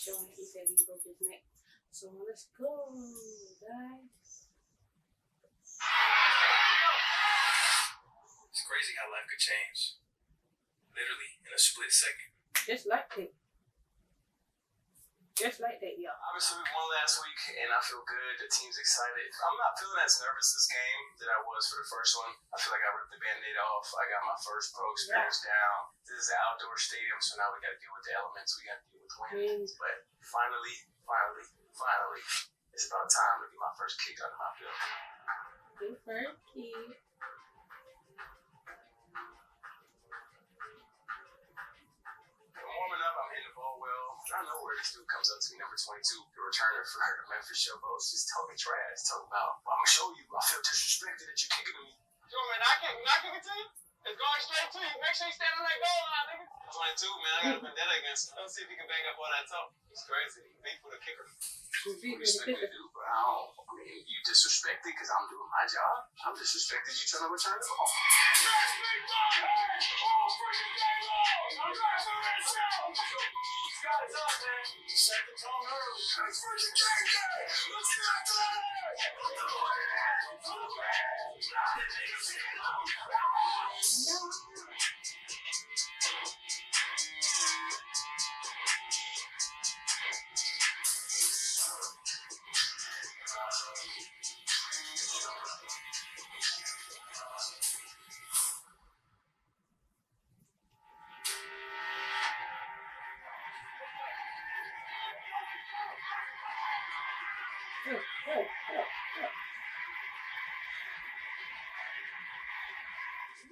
showing. He said he broke his neck. So let's go, guys. It's crazy how life could change. Literally in a split second. Just like that. Just like that, y'all. Obviously, we won last week, and I feel good. The team's excited. I'm not feeling as nervous this game that I was for the first one. I feel like I ripped the Band-Aid off. I got my first pro experience down. This is an outdoor stadium, so now we got to deal with the elements. We got to deal with wind. But finally, it's about time to get my first kick under my belt. Good first kick. Warming up, I'm hitting the ball well. I don't know where this dude comes up to me, number 22, the returner for the Memphis Showboats. Just talking trash, talking about, well, I'm going to show you. I feel disrespected that you're kicking to me. Yo, man, I kick it to you. It's going straight to you. Make sure you stand on that goal line, nigga. 22, man, I got a vendetta against him. Let's see if he can bang up all that talk. It's crazy. Beef with a kicker. Respect me, dude, but I mean, you disrespected because I'm doing my job. I'm disrespected you trying to return the ball. Guys up, man. Set the tone early. Let's freaking drink it. Let's get back to that.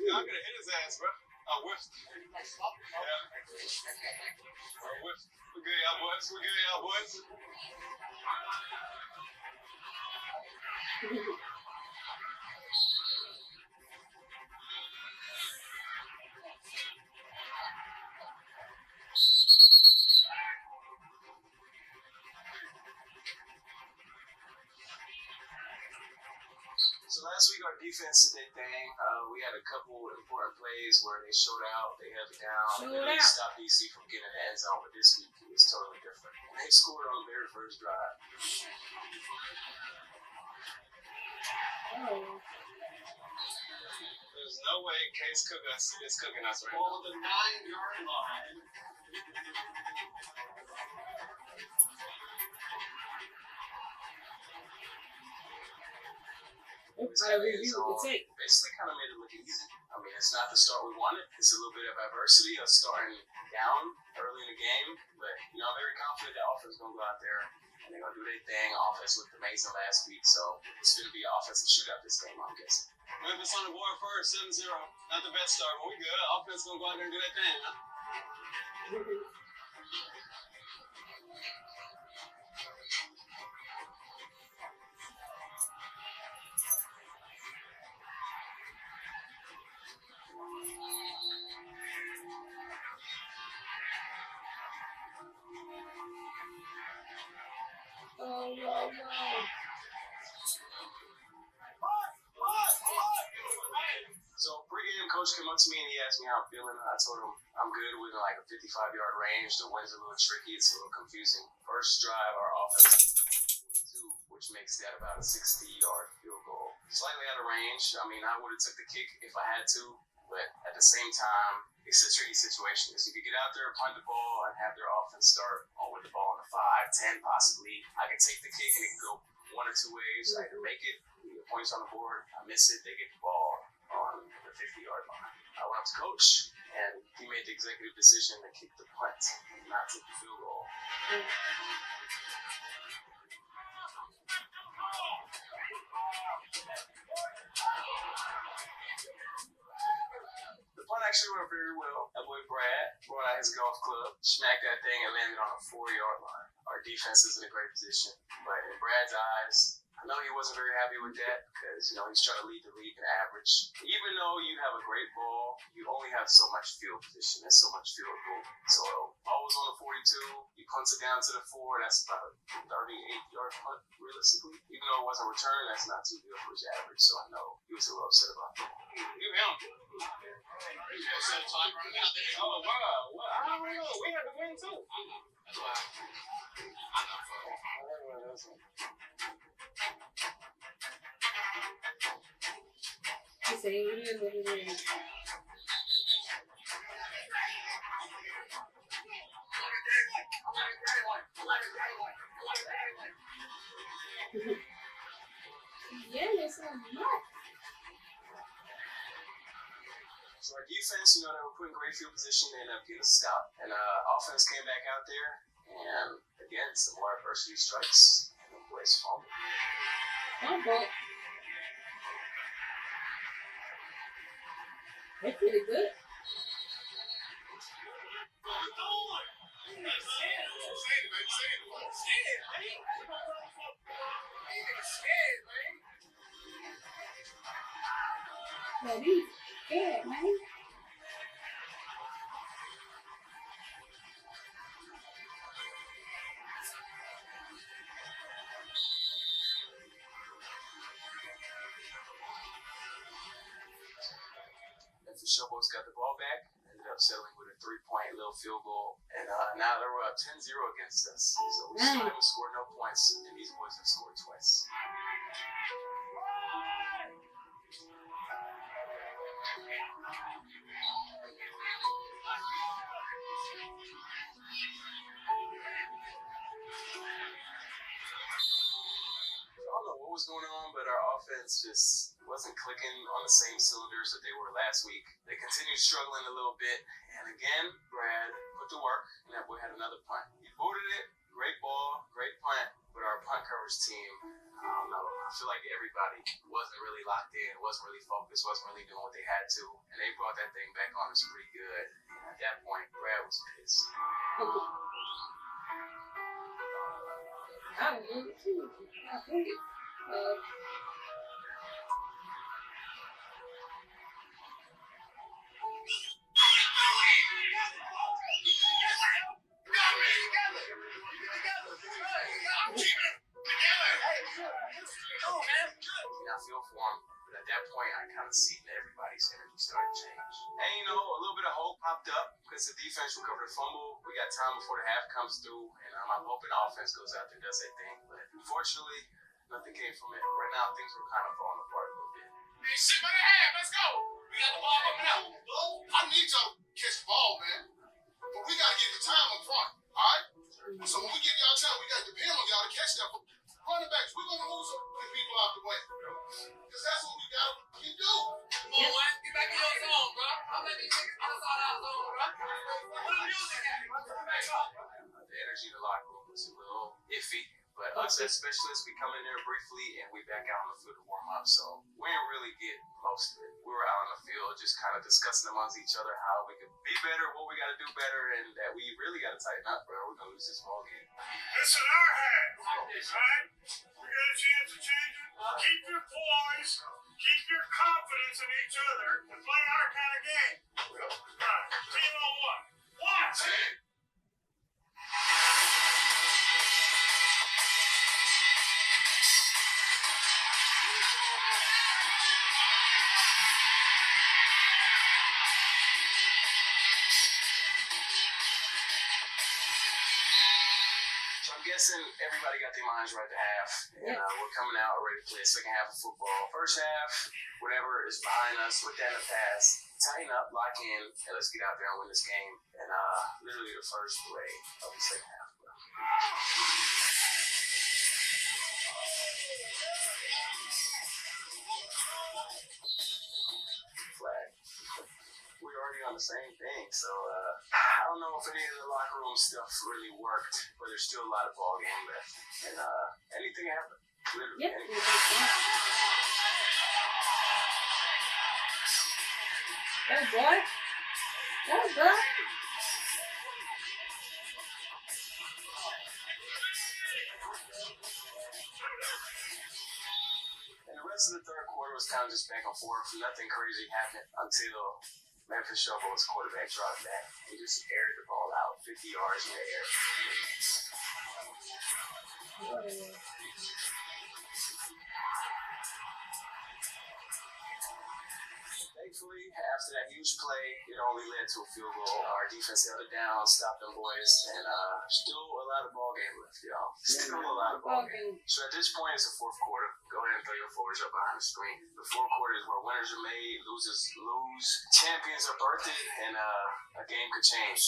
Yeah, I'm gonna hit his ass, bro. I whiffed. Yeah. I whiffed. We're good, y'all boys. So last week our defense did their thing. We had a couple important plays where they showed out, they held it down, they stopped DC from getting in the end zone. But this week it was totally different. And they scored on the very first drive. There's no way Case is cooking us right now. On the 9-yard line. Basically kind of made it look easy. I mean, it's not the start we wanted. It's a little bit of adversity of starting down early in the game. But, you know, I'm very confident the offense is going to go out there and they're going to do their thing. Offense looked amazing last week, so it's going to be an offensive shootout this game, I'm guessing. Memphis on the board first, 7-0. Not the best start, but we good. Offense going to go out there and do that thing, huh? So pregame, coach came up to me and he asked me how I'm feeling. I told him I'm good within like a 55-yard range. The wind's a little tricky. It's a little confusing. First drive, our offense 22, which makes that about a 60-yard field goal. Slightly out of range. I mean, I would have took the kick if I had to, but at the same time, it's a tricky situation. If you could get out there, punt the ball, and have their offense start on with the ball in the 5, 10 possibly, I could take the kick and it could go one or two ways. I can make it, the points on the board, I miss it, they get the ball on the 50-yard line. I went up to coach, and he made the executive decision to kick the punt, not take the field goal. The punt actually went very well. That boy Brad brought out his golf club, smacked that thing, and landed on a 4-yard line. Our defense is in a great position, but in Brad's eyes, I know he wasn't very happy with that because, you know, he's trying to lead the league in average. Even though you have a great ball, you only have so much field position and so much field goal. So ball was on the 42, you punt it down to the 4, that's about a 38-yard punt, realistically. Even though it wasn't returned, that's not too good for his average, so I know he was a little upset about that. You him. Oh, wow. Well, I don't know. We had to win, too. That's why. He said, it is what it is. Yeah, it's a lot. So our defense, they were put in great field position. They ended up getting a stop. And offense came back out there. And again, some more adversity strikes. And the boys fumbled. Fumble. They're pretty good. Yeah, these scared, man. Memphis Showboats got the ball back, ended up settling with a 3-point little field goal, and now they were up 10-0 against us. So we still haven't scored no points, and these boys have scored twice. I don't know what was going on, but our offense just wasn't clicking on the same cylinders that they were last week. They continued struggling a little bit, and again, Brad put to work, and that boy had another punt. He booted it, great ball, great punt, but our punt coverage team, I don't know, I feel like everybody wasn't really locked in, wasn't really focused, wasn't really doing what they had to, and they brought that thing back on us pretty good. And at that point, Brad was pissed. I was really too. I think it. I feel for him, but at that point, I kind of see that everybody's energy started to change. And a little bit of hope popped up because the defense recovered a fumble. We got time before the half comes through, and I'm hoping the offense goes out there and does their thing. But unfortunately, nothing came from it. Right now, things were kind of falling apart a little bit. Hey, shit, by the half, let's go. We got the ball coming out. I need y'all to catch the ball, man. But we got to get the time up front, all right? So when we get y'all time, we got to depend on y'all to catch that. Running backs, we're going to move some people out the way. Because that's what we got to do. Come on, man. Get back in your zone, bro. I'm letting these niggas get us out of our zone, bro. What the music at? Come back up. The energy in the locker room was a little iffy, but us as specialists, we come in there briefly and we back out on the field to warm up. So we didn't really get most of it. We were out on the field just kind of discussing amongst each other how we could be better, what we got to do better, and that we really got to tighten up, bro. We're going to lose this ball game. It's in our hands, right? We got a chance to change it. Keep your poise, keep your confidence in each other, and play our kind of game. Right. Team on one. One. So I'm guessing everybody got their minds right to half, and we're coming out ready to play the second half of football. First half, whatever is behind us, with that in the past, tighten up, lock in, and let's get out there and win this game. And literally the first play of the second half. Flag. We're already on the same thing, so I don't know if any of the locker room stuff really worked, but there's still a lot of ball game left, and anything happen. Literally Yep. anything. Go, boy. Go, boy. And the rest of the third quarter was kind of just back and forth. Nothing crazy happened until Memphis Showboats quarterback dropped back. He just aired the ball out 50 yards in the air. Thankfully, after that huge play, it only led to a field goal. Our defense held it down, stopped them boys, and still a lot of ball game left, y'all. Still a lot of ball game. So at this point, it's the fourth quarter. Go ahead and throw your forwards up behind the screen. The fourth quarter is where winners are made, losers lose, champions are birthday, and a game could change.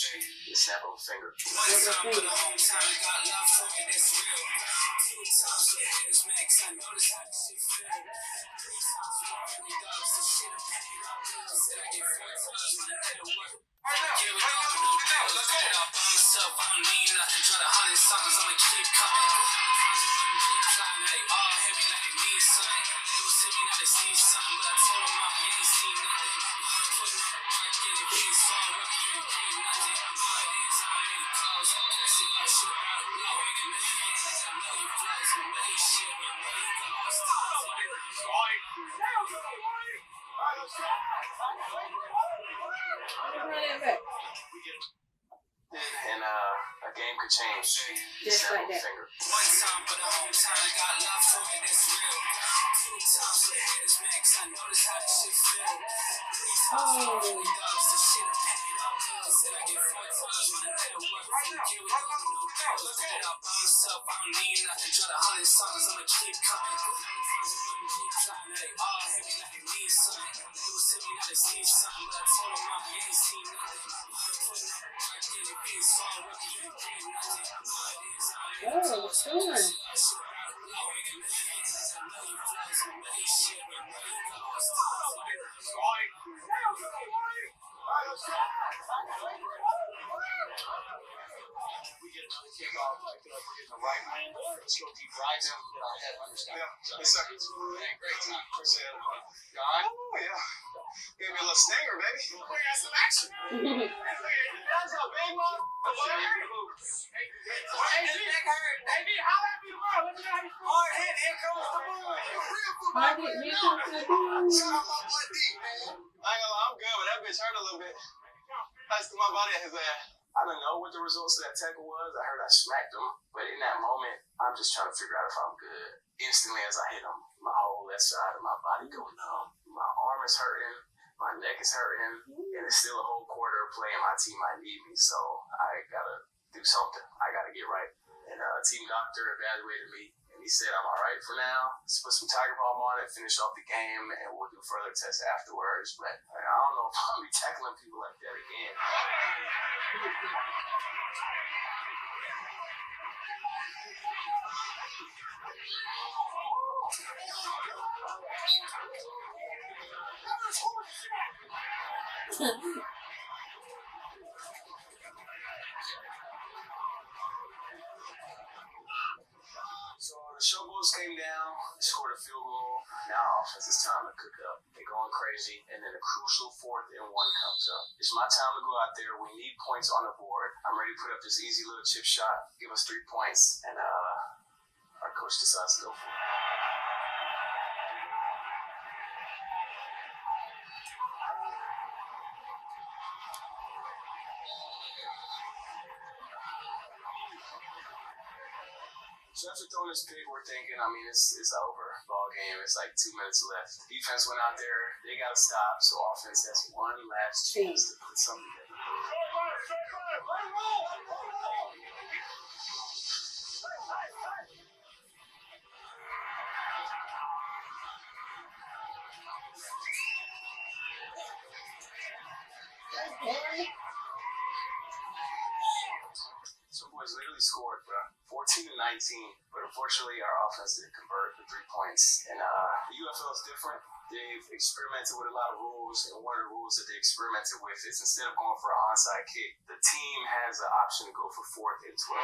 The snap of a finger. One time for the home time, I got love for it, that's real. 2 times for the haters, max, I notice how this shit feel. 3 times for the really dogs, this shit I'm paid up bills. Said I get 4 times when I did work. Give it up, no deals, put it up by myself, I don't need nothing. Try to 100 songs, I'ma keep coming. They all hit me like they need something. They was hit me like they see something, but I told them all, you ain't seen nothing. Putting up a work, getting peace, so I'm working, you ain't getting nothing. All it is, I made it close. See all the shit about to blow, making millions. I know you flows and million shit, but where you go, I'm still and a game could change. Just like that. Finger. 1 time for the home time, I got love for it, that's real. 2 times for the haters, max, I notice how this shit feel. 3 times for the really dogs, this shit I'm paid up bills. Said I get 4 times when I did work. Give it up, no deals, put it up by myself, I don't need nothing. Try to 100 songs, I'ma keep coming. They all hit me like they need something. They was hit me like they see something, but I told them all, you ain't seen nothing. Putting up a work, getting peace, so I'm working, you ain't getting nothing. All it is, I made it close. See all the shit about to blow, making millions. I know you flows and million shit, but where you go, I'm We get another kickoff, pick it up, we're getting the right man. Let's go deep right now, get our head understand. Yeah, yes, sir. Hey, great time. Appreciate it. God? Oh, yeah. Gave me a little stinger, baby. We got some action. That's a big one. Hey, neck hurt. Hey, D, holla at me tomorrow. Let me know how you feel. Hard hit, here comes the boy. Hard hit, here comes the boy. Shout out my boy D, man. I ain't gonna lie, I'm good, but that bitch hurt a little bit. I threw my body at his ass. I don't know what the results of that tackle was. I heard I smacked him, but in that moment, I'm just trying to figure out if I'm good. Instantly, as I hit him, my whole left side of my body go numb. My arm is hurting, my neck is hurting, and it's still a whole quarter of play, and my team might need me, so I gotta do something. I gotta get right. And team doctor evaluated me, and he said I'm all right for now. Let's put some Tiger Balm on it, finish off the game, and we'll do further tests afterwards. But I don't know if I'm gonna be tackling people like that again. So the showboats came down, scored a field goal. Now offense is time to cook up. They're going crazy, and then a crucial 4th and 1 comes up. It's my time to go out there. We need points on the board. I'm ready to put up this easy little chip shot, give us 3 points, and our coach decides to go for it. So after throwing this pick, we're thinking, I mean, it's over. Ball game, it's like 2 minutes left. Defense went out there, they got to stop. So offense has one last chance to put something together. Some boys literally scored, bro. 14 to 19, but unfortunately our offense didn't convert the 3 points. And the UFL is different. They've experimented with a lot of rules, and one of the rules that they experimented with is instead of going for an onside kick, the team has the option to go for 4th and 12.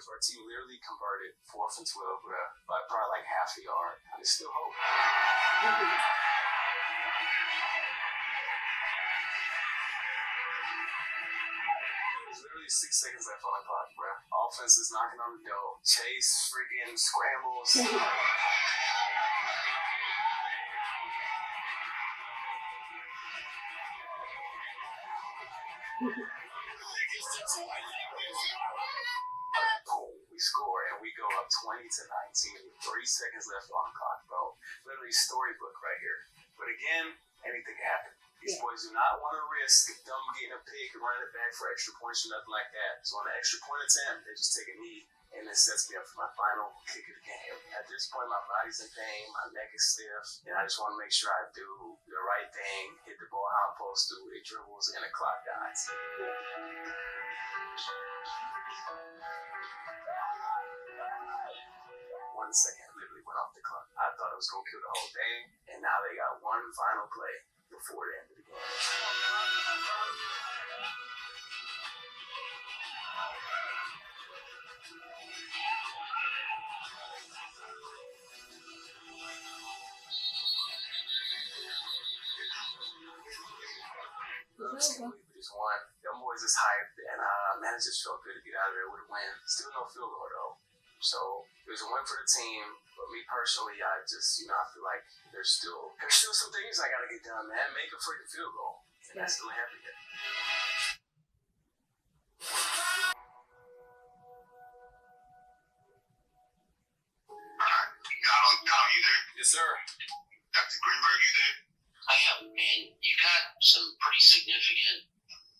So our team literally converted 4th and 12 by probably like half a yard. And there's still hope. There's literally 6 seconds left on the clock, bro. Offense is knocking on the door. Chase, freaking scrambles. Boom. We score, and we go up 20-19 with 3 seconds left on the clock, bro. Literally storybook right here. But again, anything can happen. These boys do not want to risk them getting a pick and running it back for extra points or nothing like that. So on the extra point attempt, they just take a knee, and it sets me up for my final kick of the game. At this point, my body's in pain, my neck is stiff, and I just want to make sure I do the right thing, hit the ball how I'm supposed to, it dribbles, and the clock dies. 1 second literally went off the clock. I thought it was going to kill the whole thing, and now they got one final play before the end of the game. We just won. Them boys is hyped, and man, it just felt good to get out of there with a win. Still no field goal though. So it was a win for the team, but me personally, I just, I feel like there's still some things I gotta get done, man. Make a freaking field goal, and I still haven't yet. Dom, you there? Yes, sir. Dr. Greenberg, you there? I am, and you got some pretty significant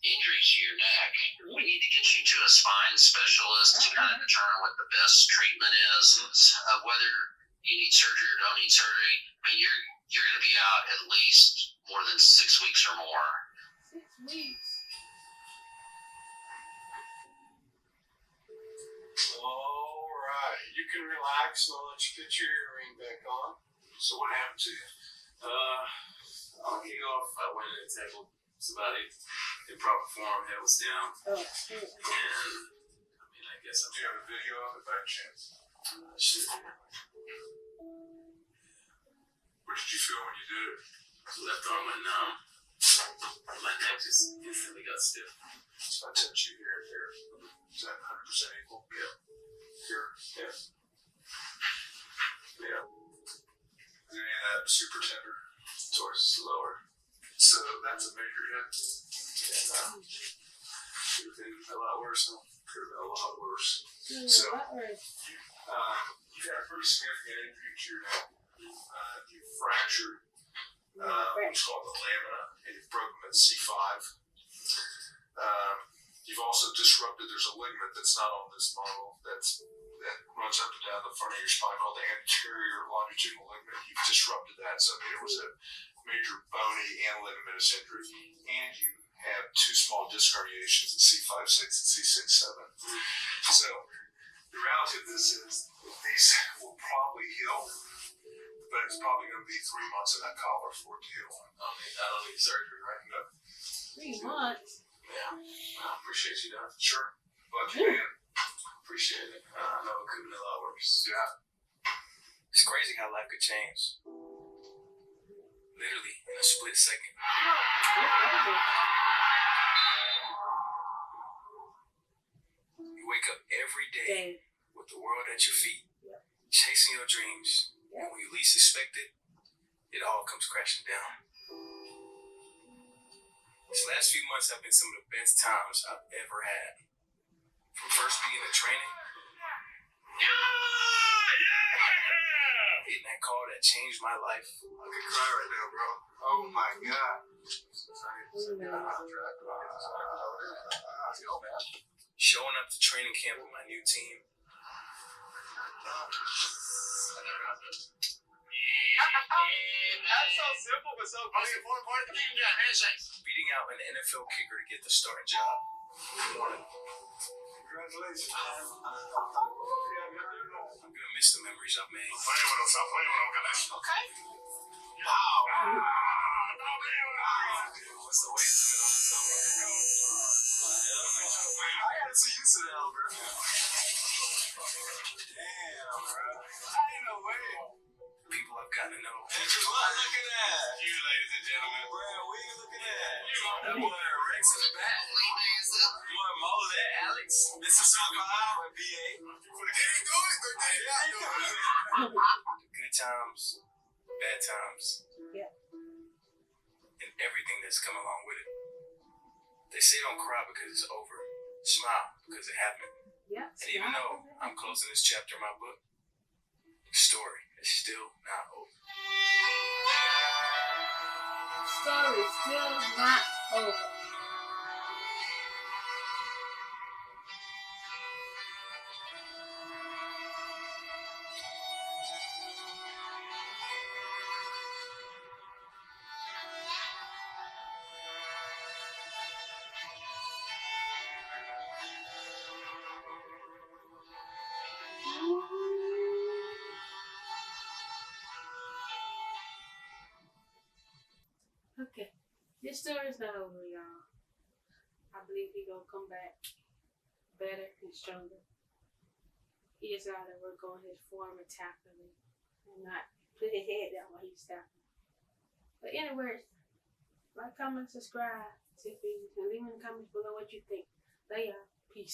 injuries to your neck. We need to get you to a spine specialist to kind of determine what the best treatment is, whether you need surgery or don't need surgery. I mean, you're going to be out at least more than 6 weeks or more. 6 weeks. All right. You can relax and I'll let you get your earring back on. So what happened to you? On kickoff, I went in and tackled somebody in proper form, head was down. Oh, And, I guess Do you have a video of it by chance? shit. What did you feel when you did it? Left arm went numb. My neck just instantly got stiff. So I touch you here and here. Is that 100% equal? Yeah. Here? Yeah. Yeah. Is any of that super tender? Towards lower. So that's a major hit. Yeah, could have been a lot worse. Could have been a lot worse. yeah. So, That was you've had a pretty significant injury to your neck. You fractured what's called the lamina, and you've broken at C5. You've also disrupted, there's a ligament that's not on this model that runs up and down the front of your spine called the anterior longitudinal ligament. You've disrupted that, so there was a major bony and ligamentous injury, and you have 2 small disc herniations at C5-6 and C6-7. So the reality of this is these will probably heal, but it's probably going to be 3 months in that collar for it to heal. I don't need surgery, right? No. 3 months. Yeah. I appreciate you, Doc. Sure. Lucky man. Appreciate it. I know it could have been a lot worse. Yeah. It's crazy how life could change. Literally in a split second. You wake up every day with the world at your feet, chasing your dreams. And when you least expect it, it all comes crashing down. These last few months have been some of the best times I've ever had. From first being in training, hitting that call that changed my life. I could cry right now, bro. Oh my God. Showing up to training camp with my new team. That's so simple, but so quick. Beating out an NFL kicker to get the starting job. Congratulations, man. I'm gonna miss the memories I've made. Okay. Wow. What's the weight limit on this summer? I gotta see you sit down, bro. Damn, bro. Ain't no way. People I've gotten to know. What looking at? You, ladies and gentlemen. Where are we looking at? That boy Rex in the back. You want Mo there, Alex? Mr. Survive, BA. Good times, bad times. Yeah. And everything that's come along with it. They say don't cry because it's over. Smile because it happened. Yep. And even though I'm closing this chapter in my book, the story is still not over. Story is still not over. Okay, this story is not over, y'all. I believe he's gonna come back better and stronger. He just gotta work on his form and tackling and not put his head down while he's tackling. But anyways, like, comment, subscribe, Tiffy, and leave in the comments below what you think. Love y'all. Peace.